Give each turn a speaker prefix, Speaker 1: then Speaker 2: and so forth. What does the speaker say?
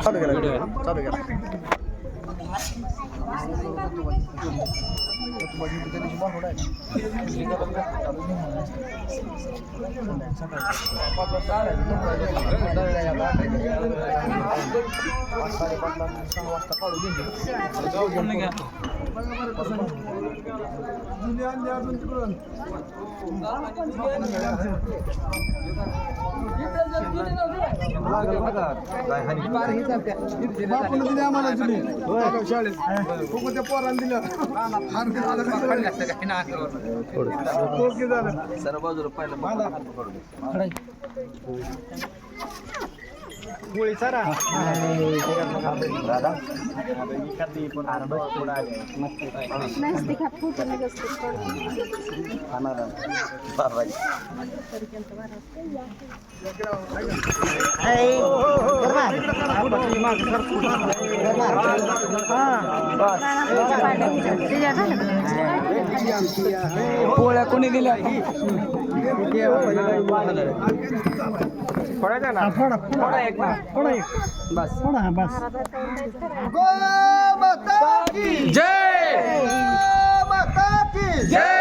Speaker 1: चालू केला सर्व बाजूला पाहिलं गोळी सारा पोळ्या कोणी दिल्या फोडायचा ना फोडा एक ना फोडा एक बस फोडा बस गो माता की जय गो माता की जय